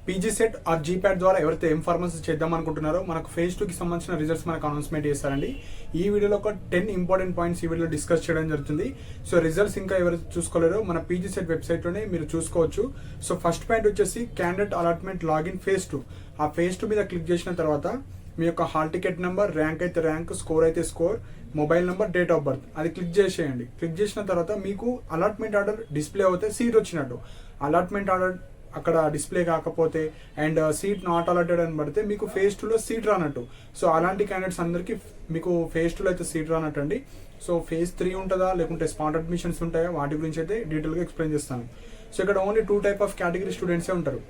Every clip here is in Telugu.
పీజీ సెట్ ఆర్ జీప్యాట్ ద్వారా ఎవరైతే ఏం ఫార్మసీ చేద్దాం అనుకుంటున్నారో మనకు ఫేజ్ 2కి సంబంధించిన రిజల్ట్స్ మనకు అనౌన్స్మెంట్ చేస్తారండి. ఈ వీడియోలో ఒక 10 ఇంపార్టెంట్ పాయింట్స్ ఈ వీడియోలో డిస్కస్ చేయడం జరుగుతుంది. సో రిజల్ట్స్ ఇంకా ఎవరైతే చూసుకోలేరో మన పీజీ సెట్ వెబ్సైట్లోనే మీరు చూసుకోవచ్చు. సో ఫస్ట్ పాయింట్ వచ్చేసి క్యాండిడేట్ అలాట్మెంట్ లాగిన్ ఫేజ్ 2. ఆ ఫేజ్ 2 మీద క్లిక్ చేసిన తర్వాత మీ యొక్క హాల్ టికెట్ నెంబర్, ర్యాంక్ అయితే ర్యాంక్, స్కోర్ అయితే score, mobile number, date of birth అది క్లిక్ చేసేయండి. క్లిక్ చేసిన తర్వాత మీకు అలాట్మెంట్ ఆర్డర్ డిస్ప్లే అవుతే సీట్ వచ్చినట్టు. అలాట్మెంట్ ఆర్డర్ అక్కడ డిస్ప్లే కాకపోతే అండ్ సీట్ నాట్ అలాటెడ్ అని పడితే మీకు ఫేజ్ 2లో సీట్ రానట్టు. సో అలాంటి క్యాండిడేట్స్ అందరికీ మీకు ఫేజ్ 2లో అయితే సీట్ రానట్టు అండి. సో ఫేజ్ 3 ఉంటుందా లేకుంటే స్పాట్ అడ్మిషన్స్ ఉంటాయా వాటి గురించి అయితే డీటెయిల్గా ఎక్స్ప్లెయిన్ చేస్తాను. సో ఇక్కడ ఓన్లీ 2 టైప్ ఆఫ్ కేటగిరీ స్టూడెంట్సే ఉంటారు,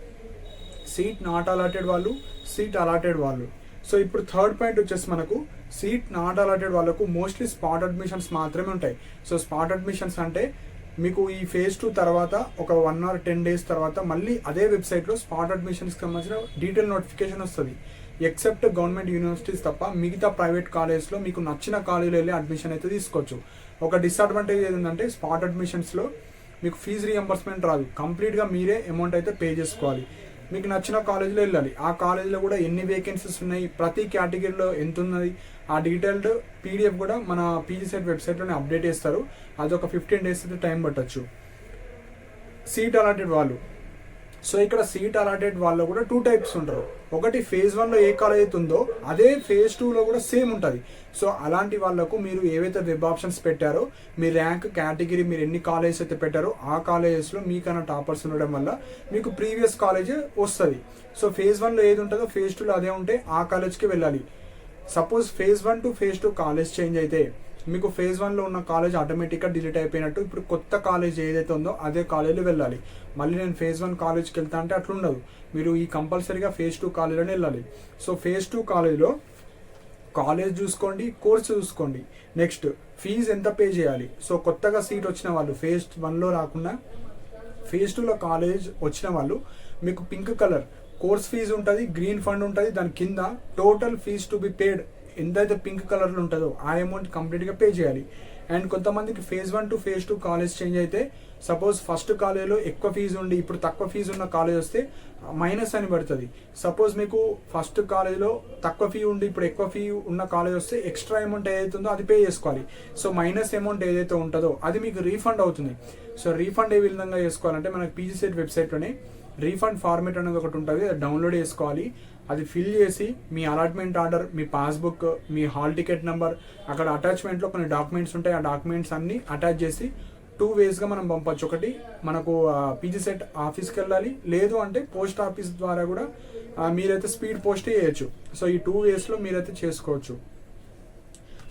సీట్ నాట్ అలాటెడ్ వాళ్ళు, సీట్ అలాటెడ్ వాళ్ళు. సో ఇప్పుడు థర్డ్ పాయింట్ వచ్చేసి మనకు సీట్ నాట్ అలాటెడ్ వాళ్ళకు మోస్ట్లీ స్పాట్ అడ్మిషన్స్ మాత్రమే ఉంటాయి. సో స్పాట్ అడ్మిషన్స్ అంటే మీకు ఈ ఫేజ్ 2 తర్వాత ఒక 1 or 10 days తర్వాత మళ్ళీ అదే వెబ్సైట్లో స్పాట్ అడ్మిషన్స్కి సంబంధించిన డీటెయిల్ నోటిఫికేషన్ వస్తుంది. ఎక్సెప్ట్ గవర్నమెంట్ యూనివర్సిటీస్ తప్ప మిగతా ప్రైవేట్ కాలేజ్లో మీకు నచ్చిన కాలేజీలో వెళ్ళి అడ్మిషన్ అయితే తీసుకోవచ్చు. ఒక డిసడ్వాంటేజ్ ఏంటంటే స్పాట్ అడ్మిషన్స్లో మీకు ఫీజు రీఎంబర్స్మెంట్ రాదు, కంప్లీట్గా మీరే అమౌంట్ అయితే పే చేసుకోవాలి. మీకు నచ్చిన కాలేజీలో వెళ్ళాలి. ఆ కాలేజీలో కూడా ఎన్ని వేకెన్సీస్ ఉన్నాయి, ప్రతి కేటగిరీలో ఎంత ఉన్నది, ఆ డీటెయిల్డ్ PDF కూడా మన పీజీ సెట్ వెబ్సైట్లోనే అప్డేట్ చేస్తారు. అది ఒక 15 days అయితే టైం పట్టచ్చు. సీట్ అలాటెడ్ వాళ్ళు, సో ఇక్కడ సీట్ అలాటెడ్ వాళ్ళు కూడా 2 types ఉంటారు. ఒకటి ఫేజ్ 1లో ఏ కాలేజ్ అయితే ఉందో అదే ఫేజ్ 2లో కూడా సేమ్ ఉంటుంది. సో అలాంటి వాళ్ళకు మీరు ఏవైతే వెబ్ ఆప్షన్స్ పెట్టారో మీ ర్యాంక్, కేటగిరీ, మీరు ఎన్ని కాలేజెస్ అయితే పెట్టారో ఆ కాలేజెస్లో మీకన్నా టాపర్స్ ఉండడం వల్ల మీకు ప్రీవియస్ కాలేజ్ వస్తుంది. సో ఫేజ్ 1లో ఏది ఉంటుందో ఫేజ్ 2లో అదే ఉంటే ఆ కాలేజ్కి వెళ్ళాలి. Suppose phase 1 to phase 2 college change అయితే మీకు ఫేజ్ 1లో ఉన్న కాలేజ్ ఆటోమేటిక్గా డిలీట్ అయిపోయినట్టు. ఇప్పుడు కొత్త కాలేజ్ ఏదైతే ఉందో అదే కాలేజీలో వెళ్ళాలి. మళ్ళీ నేను ఫేజ్ 1 కాలేజ్కి వెళ్తా అంటే అట్లా ఉండదు, మీరు ఈ కంపల్సరీగా ఫేజ్ 2 కాలేజీలోనే వెళ్ళాలి. సో ఫేజ్ 2 కాలేజ్లో కాలేజ్ చూసుకోండి, కోర్సు చూసుకోండి, నెక్స్ట్ ఫీజు ఎంత పే చేయాలి. సో కొత్తగా సీట్ వచ్చిన వాళ్ళు ఫేజ్ 1లో రాకుండా ఫేజ్ 2లో కాలేజ్ వచ్చిన వాళ్ళు మీకు పింక్ కలర్ కోర్స్ ఫీజు ఉంటుంది, గ్రీన్ ఫండ్ ఉంటుంది, దాని కింద total fee to be paid ఎంతైతే పింక్ కలర్లో ఉంటుందో ఆ అమౌంట్ కంప్లీట్గా పే చేయాలి. అండ్ కొంతమందికి phase 1 to phase 2 college change అయితే సపోజ్ ఫస్ట్ కాలేజ్లో ఎక్కువ ఫీజు ఉండి ఇప్పుడు తక్కువ ఫీజు ఉన్న కాలేజ్ వస్తే మైనస్ అని పడుతుంది. సపోజ్ మీకు ఫస్ట్ కాలేజ్లో తక్కువ ఫీ ఉండి ఇప్పుడు ఎక్కువ ఫీ ఉన్న కాలేజ్ వస్తే ఎక్స్ట్రా అమౌంట్ ఏదైతే ఉందో అది పే చేసుకోవాలి. సో మైనస్ అమౌంట్ ఏదైతే ఉంటుందో అది మీకు రీఫండ్ అవుతుంది. సో రీఫండ్ ఏ విధంగా చేసుకోవాలంటే మనకి పీజీ సెట్ వెబ్సైట్లోనే రీఫండ్ ఫార్మేట్ అనేది ఒకటి ఉంటుంది, అది డౌన్లోడ్ చేసుకోవాలి. అది ఫిల్ చేసి మీ అలాట్మెంట్ ఆర్డర్, మీ పాస్బుక్, మీ హాల్ టికెట్ నెంబర్, అక్కడ అటాచ్మెంట్లో కొన్ని డాక్యుమెంట్స్ ఉంటాయి, ఆ డాక్యుమెంట్స్ అన్ని అటాచ్ చేసి 2 waysగా మనం పంపచ్చు. ఒకటి మనకు పీజీ సెట్ ఆఫీస్కి వెళ్ళాలి, లేదు అంటే పోస్ట్ ఆఫీస్ ద్వారా కూడా మీరైతే స్పీడ్ పోస్ట్ చేయొచ్చు. సో ఈ 2 waysలో మీరైతే చేసుకోవచ్చు.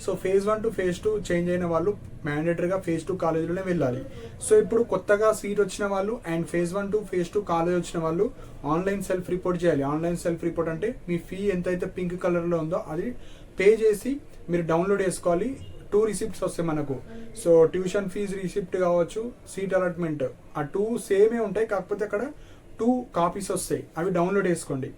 So phase 1 to phase 2 change అయిన వాళ్ళు మ్యాండేటరీగా ఫేజ్ 2 కాలేజీలోనే వెళ్ళాలి. సో ఇప్పుడు కొత్తగా సీట్ వచ్చిన వాళ్ళు and phase 1 to phase 2 college వచ్చిన వాళ్ళు ఆన్లైన్ సెల్ఫ్ రిపోర్ట్ చేయాలి. ఆన్లైన్ సెల్ఫ్ రిపోర్ట్ అంటే మీ ఫీ ఎంతైతే పింక్ కలర్లో ఉందో అది పే చేసి మీరు డౌన్లోడ్ చేసుకోవాలి. 2 receipts వస్తాయి మనకు. సో ట్యూషన్ ఫీజు రిసిప్ట్ కావచ్చు, సీట్ అలాట్మెంట్, ఆ 2 సేమే ఉంటాయి, కాకపోతే అక్కడ 2 copies వస్తాయి, అవి డౌన్లోడ్ చేసుకోండి.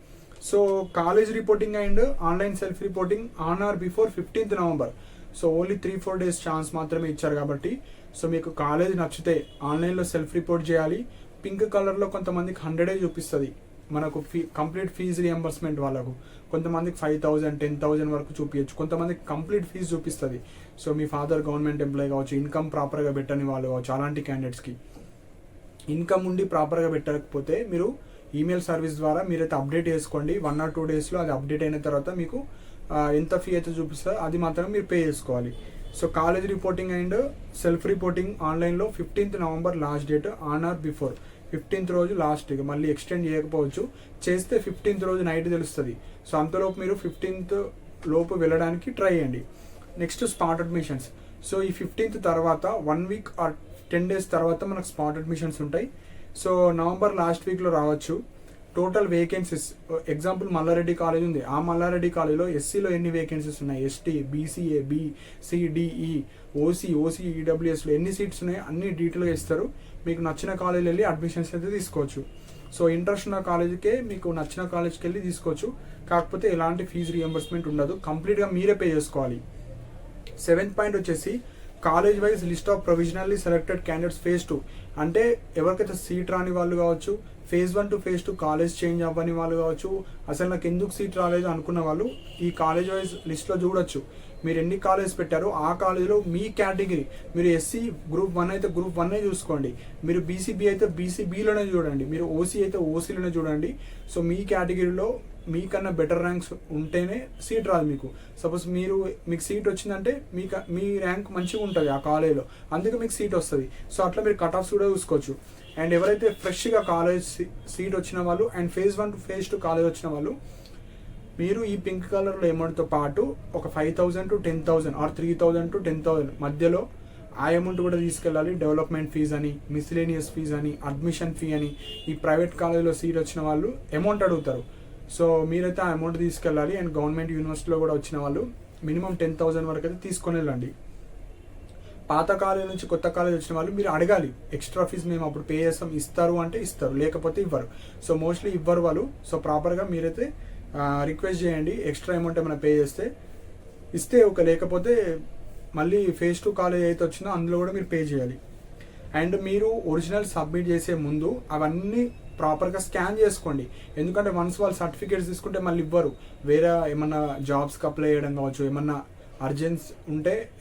So college reporting and online self reporting on are before 15th November. So only 3-4 days chance మాత్రమే ఇచ్చారు కాబట్టి సో మీకు కాలేజ్ నచ్చితే ఆన్లైన్లో సెల్ఫ్ రిపోర్ట్ చేయాలి. పింక్ కలర్లో కొంతమందికి 100 చూపిస్తుంది మనకు కంప్లీట్ ఫీజు రియంబర్స్మెంట్ వాళ్ళకు, కొంతమందికి 5,000, 10,000 వరకు చూపించచ్చు, కొంతమందికి కంప్లీట్ ఫీజు చూపిస్తుంది. సో మీ ఫాదర్ గవర్నమెంట్ ఎంప్లాయీ కావచ్చు, ఇన్కమ్ ప్రాపర్గా పెట్టని వాళ్ళు కావచ్చు, అలాంటి క్యాండిడేట్స్కి ఇన్కమ్ ఉండి ప్రాపర్గా పెట్టకపోతే మీరు ఈమెయిల్ సర్వీస్ ద్వారా మీరైతే అప్డేట్ చేసుకోండి. 1 or 2 daysలో అది అప్డేట్ అయిన తర్వాత మీకు ఎంత ఫీ అయితే చూపిస్తుందో అది మాత్రం మీరు పే చేసుకోవాలి. So college reporting and self reporting ఆన్లైన్లో 15th November last date, on are before 15th రోజు లాస్ట్, మళ్ళీ ఎక్స్టెండ్ చేయకపోవచ్చు, చేస్తే 15th రోజు నైట్ తెలుస్తుంది. సో అంతలోపు మీరు 15th లోపు వెళ్ళడానికి ట్రై చేయండి. Next spot admissions. సో ఈ 15th తర్వాత 1 week or 10 days తర్వాత మనకు స్పాట్ అడ్మిషన్స్ ఉంటాయి. సో నవంబర్ లాస్ట్ వీక్లో రావచ్చు. Total vacancies example Malla Reddy college ఉంది, ఆ మల్లారెడ్డి కాలేజ్లో ఎస్సీలో ఎన్ని వేకెన్సీస్ ఉన్నాయి, ఎస్టీ, బీసీఏ, BCDE, ఓసీ, ఈడబ్ల్యూఎస్లో ఎన్ని సీట్స్ ఉన్నాయి అన్ని డీటెయిల్గా ఇస్తారు. మీకు నచ్చిన కాలేజీలో వెళ్ళి అడ్మిషన్స్ అయితే తీసుకోవచ్చు. సో ఇంట్రెస్ట్ ఉన్న కాలేజీకే మీకు నచ్చిన కాలేజ్కి వెళ్ళి తీసుకోవచ్చు, కాకపోతే ఎలాంటి ఫీజు రియంబర్స్మెంట్ ఉండదు, కంప్లీట్గా మీరే పే చేసుకోవాలి. 7th పాయింట్ వచ్చేసి college wise list of provisionally selected candidates phase 2. అంటే ఎవరికైతే సీట్ రాని వాళ్ళు కావచ్చు, phase 1 to phase 2 college change అవ్వని వాళ్ళు కావచ్చు, అసలు నాకు ఎందుకు సీట్ రాలేదు అనుకున్న వాళ్ళు ఈ కాలేజ్ వైజ్ లిస్ట్లో చూడొచ్చు. మీరు ఎన్ని కాలేజ్ పెట్టారో ఆ కాలేజీలో మీ కేటగిరీ, మీరు ఎస్సీ గ్రూప్ 1 అయితే గ్రూప్ 1 చూసుకోండి, మీరు బీసీబీ అయితే బీసీబీలోనే చూడండి, మీరు ఓసీ అయితే ఓసీలోనే చూడండి. సో మీ కేటగిరీలో మీకన్నా బెటర్ ర్యాంక్స్ ఉంటేనే సీట్ రాదు మీకు. సపోజ్ మీకు సీట్ వచ్చిందంటే మీ ర్యాంక్ మంచిగా ఉంటుంది ఆ కాలేజ్లో, అందుకే మీకు సీట్ వస్తుంది. సో అట్లా మీరు కట్ ఆఫ్స్ కూడా చూసుకోవచ్చు. అండ్ ఎవరైతే ఫ్రెష్గా కాలేజ్ సీట్ వచ్చిన వాళ్ళు and phase 1 to phase 2 college వచ్చిన వాళ్ళు, మీరు ఈ పింక్ కలర్లో అమౌంట్తో పాటు ఒక 5,000 to 10,000 ఆర్ 3,000 to 10,000 మధ్యలో ఆ అమౌంట్ కూడా తీసుకెళ్ళాలి. డెవలప్మెంట్ ఫీజ్ అని, మిస్లేనియస్ ఫీజ్ అని, అడ్మిషన్ ఫీ అని. ఈ ప్రైవేట్ కాలేజ్లో సీట్ వచ్చిన వాళ్ళు అమౌంట్ అడుగుతారు, సో మీరైతే ఆ అమౌంట్ తీసుకెళ్ళాలి. అండ్ గవర్నమెంట్ యూనివర్సిటీలో కూడా వచ్చిన వాళ్ళు మినిమం 10,000 వరకు అయితే తీసుకొని వెళ్ళండి. పాత కాలేజ్ నుంచి కొత్త కాలేజ్ వచ్చిన వాళ్ళు మీరు అడగాలి, ఎక్స్ట్రా ఫీజు మేము అప్పుడు పే చేస్తాం, ఇస్తారు అంటే ఇస్తారు, లేకపోతే ఇవ్వరు. సో మోస్ట్లీ ఇవ్వరు వాళ్ళు. సో ప్రాపర్గా మీరైతే రిక్వెస్ట్ చేయండి, ఎక్స్ట్రా అమౌంట్ ఏమైనా పే చేస్తే ఇస్తే ఒక, లేకపోతే మళ్ళీ phase 2 కాలేజ్ అయితే వచ్చిందో అందులో కూడా మీరు పే చేయాలి. అండ్ మీరు ఒరిజినల్ సబ్మిట్ చేసే ముందు అవన్నీ ప్రాపర్గా స్కాన్ చేసుకోండి, ఎందుకంటే వన్స్ వాళ్ళు సర్టిఫికేట్స్ తీసుకుంటే మళ్ళీ ఇవ్వరు. వేరే ఏమన్నా జాబ్స్కి అప్లై చేయడం కావచ్చు, ఏమన్నా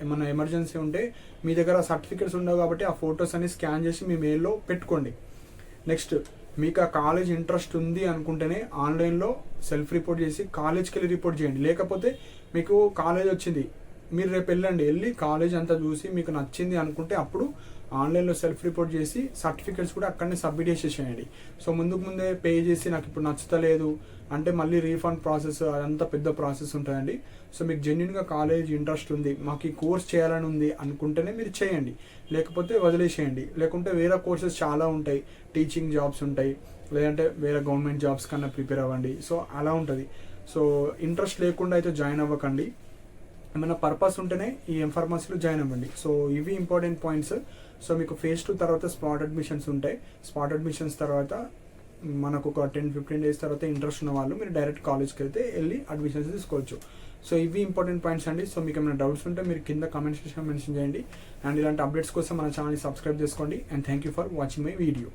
ఏమన్నా ఎమర్జెన్సీ ఉంటే మీ దగ్గర సర్టిఫికేట్స్ ఉండవు కాబట్టి ఆ ఫొటోస్ అన్ని స్కాన్ చేసి మీ మెయిల్లో పెట్టుకోండి. నెక్స్ట్, మీకు ఆ కాలేజ్ ఇంట్రెస్ట్ ఉంది అనుకుంటేనే ఆన్లైన్లో సెల్ఫ్ రిపోర్ట్ చేసి కాలేజ్కి వెళ్ళి రిపోర్ట్ చేయండి. లేకపోతే మీకు కాలేజ్ వచ్చింది, మీరు రేపు వెళ్ళి కాలేజ్ అంతా చూసి మీకు నచ్చింది అనుకుంటే అప్పుడు ఆన్లైన్లో సెల్ఫ్ రిపోర్ట్ చేసి సర్టిఫికేట్స్ కూడా అక్కడనే సబ్మిట్ చేసేసేయండి. సో ముందే పే చేసి నాకు ఇప్పుడు నచ్చుతలేదు అంటే మళ్ళీ రీఫండ్ ప్రాసెస్, అదంతా పెద్ద ప్రాసెస్ ఉంటుందండి. సో మీకు జెన్యున్గా కాలేజ్ ఇంట్రెస్ట్ ఉంది, మాకు ఈ కోర్స్ చేయాలని ఉంది అనుకుంటేనే మీరు చేయండి, లేకపోతే వదిలేసేయండి. లేకుంటే వేరే కోర్సెస్ చాలా ఉంటాయి, టీచింగ్ జాబ్స్ ఉంటాయి, లేదంటే వేరే గవర్నమెంట్ జాబ్స్ కన్నా ప్రిపేర్ అవ్వండి. సో అలా ఉంటుంది. సో ఇంట్రెస్ట్ లేకుండా అయితే జాయిన్ అవ్వకండి, ఏమైనా పర్పస్ ఉంటేనే ఈ ఎంఫార్మసీలో జాయిన్ అవ్వండి. సో ఇవి ఇంపార్టెంట్ పాయింట్స్. సో మీకు phase 2 తర్వాత స్పాట్ అడ్మిషన్స్ ఉంటాయి. స్పాట్ అడ్మిషన్స్ తర్వాత మనకు ఒక 10-15 డేస్ తర్వాత ఇంట్రెస్ట్ ఉన్న వాళ్ళు మీరు డైరెక్ట్ కాలేజ్కి వెళ్ళి అడ్మిషన్స్ తీసుకోవచ్చు. సో ఇవి ఇంపార్టెంట్ పాయింట్స్ అండి. సో మీకు ఏమైనా డౌట్స్ ఉంటే మీరు కింద కామెంట్ సెక్షన్ మెన్షన్ చేయండి. అండ్ ఇలాంటి అప్డేట్స్ కోసం మన ఛానల్ని సబ్స్క్రైబ్ చేసుకోండి. And thank you for watching my video.